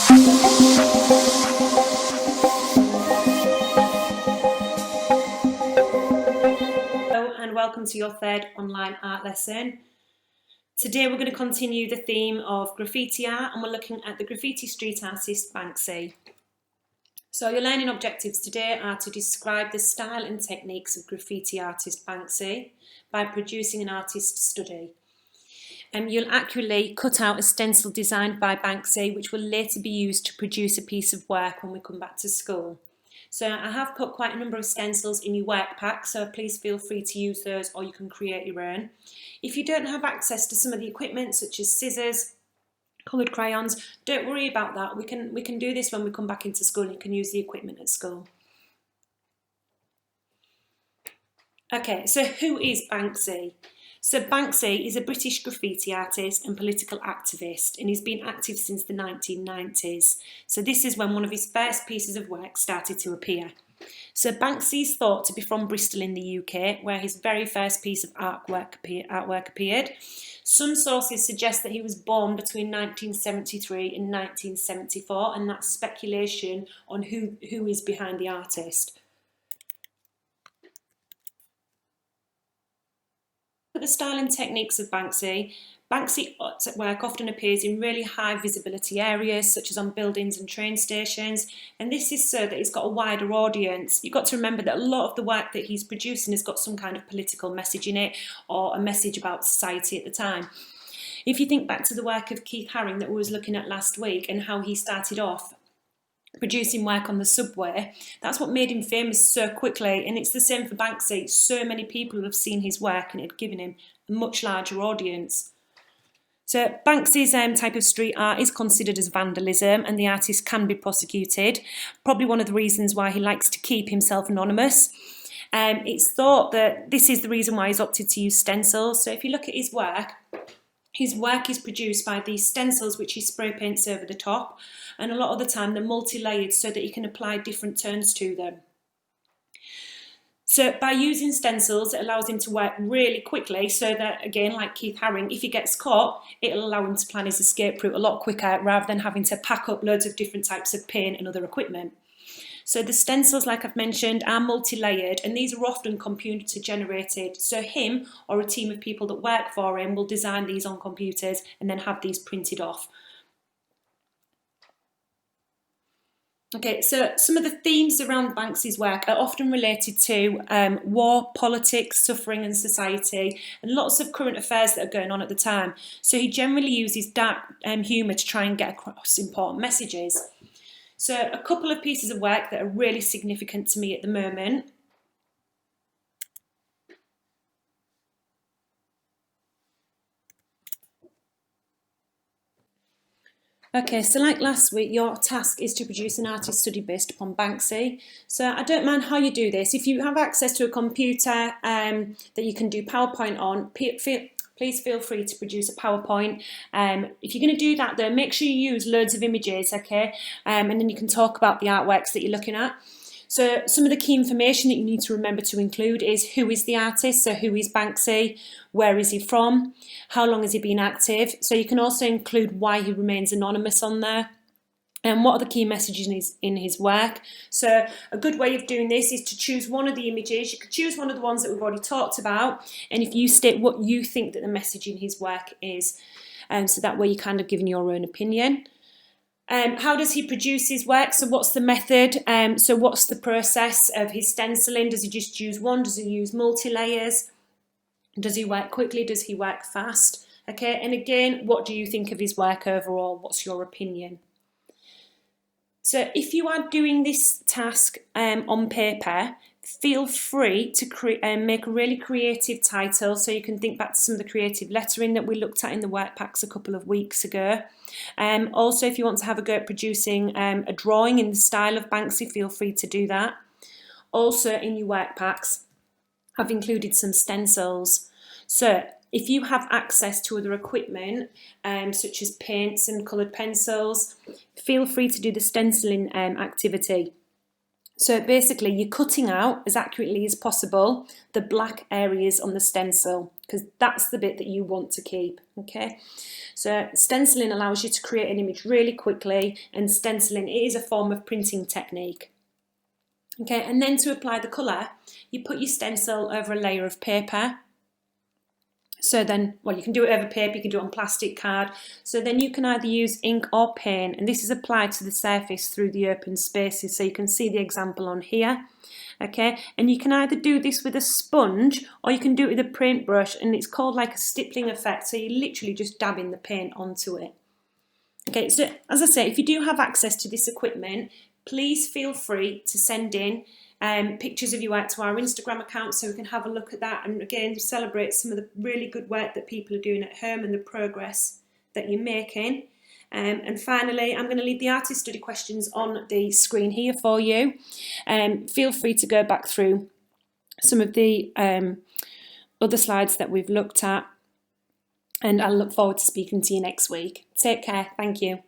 Hello and welcome to your third online art lesson. Today we're going to continue the theme of graffiti art and we're looking at the graffiti street artist Banksy. So your learning objectives today are to describe the style and techniques of graffiti artist Banksy by producing an artist study. You'll accurately cut out a stencil designed by Banksy which will later be used to produce a piece of work when we come back to school. So I have put quite a number of stencils in your work pack, so please feel free to use those or you can create your own. If you don't have access to some of the equipment such as scissors, coloured crayons, don't worry about that. We can do this when we come back into school. You can use the equipment at school. Okay, so who is Banksy? So Banksy is a British graffiti artist and political activist, and he's been active since the 1990s. So this is when one of his first pieces of work started to appear. So Banksy is thought to be from Bristol in the UK, where his very first piece of artwork appeared. Some sources suggest that he was born between 1973 and 1974, and that's speculation on who is behind the artist. At the style and techniques of Banksy, Banksy work often appears in really high visibility areas such as on buildings and train stations, and this is so that he's got a wider audience. You've got to remember that a lot of the work that he's producing has got some kind of political message in it or a message about society at the time. If you think back to the work of Keith Haring that we was looking at last week and how he started off producing work on the subway, that's what made him famous so quickly, and it's the same for Banksy. So many people have seen his work and it had given him a much larger audience. So Banksy's type of street art is considered as vandalism and the artist can be prosecuted, probably one of the reasons why he likes to keep himself anonymous. It's thought that this is the reason why he's opted to use stencils. So if you look at his work is produced by these stencils which he spray paints over the top, and a lot of the time they're multi-layered so that you can apply different tones to them. So by using stencils, it allows him to work really quickly so that, again, like Keith Haring, if he gets caught, it'll allow him to plan his escape route a lot quicker rather than having to pack up loads of different types of paint and other equipment. So the stencils, like I've mentioned, are multi-layered and these are often computer generated. So him or a team of people that work for him will design these on computers and then have these printed off. Okay, so some of the themes around Banksy's work are often related to war, politics, suffering and society, and lots of current affairs that are going on at the time. So he generally uses dark humour to try and get across important messages. So a couple of pieces of work that are really significant to me at the moment. Okay, so like last week, your task is to produce an artist study based upon Banksy. So I don't mind how you do this. If you have access to a computer that you can do PowerPoint on, please feel free to produce a PowerPoint. If you're going to do that though, make sure you use loads of images, okay? And then you can talk about the artworks that you're looking at. So some of the key information that you need to remember to include is who is the artist, so who is Banksy, where is he from, how long has he been active. So you can also include why he remains anonymous on there. And what are the key messages in his work. So a good way of doing this is to choose one of the images. You could choose one of the ones that we've already talked about, and if you state what you think that the message in his work is, so that way you're kind of giving your own opinion. How does he produce his work? So what's the method? So what's the process of his stenciling? Does he just use one? Does he use multi-layers? Does he work quickly? Does he work fast? Okay, and again, what do you think of his work overall? What's your opinion? So if you are doing this task on paper, feel free to make a really creative title, so you can think back to some of the creative lettering that we looked at in the work packs a couple of weeks ago. Also, if you want to have a go at producing a drawing in the style of Banksy, feel free to do that. Also in your work packs, I've included some stencils. So if you have access to other equipment, such as paints and coloured pencils, feel free to do the stenciling activity. So basically you're cutting out as accurately as possible the black areas on the stencil. because that's the bit that you want to keep, okay? So stenciling allows you to create an image really quickly, and stenciling is a form of printing technique. Okay, and then to apply the colour, you put your stencil over a layer of paper. So then, well, you can do it over paper, you can do it on plastic card. So then you can either use ink or paint, and this is applied to the surface through the open spaces. So you can see the example on here. Okay, and you can either do this with a sponge or you can do it with a paintbrush, and it's called like a stippling effect. So you're literally just dabbing the paint onto it. Okay, so as I say, if you do have access to this equipment, please feel free to send in pictures of your work to our Instagram account so we can have a look at that and again celebrate some of the really good work that people are doing at home and the progress that you're making. And finally, I'm going to leave the artist study questions on the screen here for you. Feel free to go back through some of the other slides that we've looked at, and I look forward to speaking to you next week. Take care. Thank you.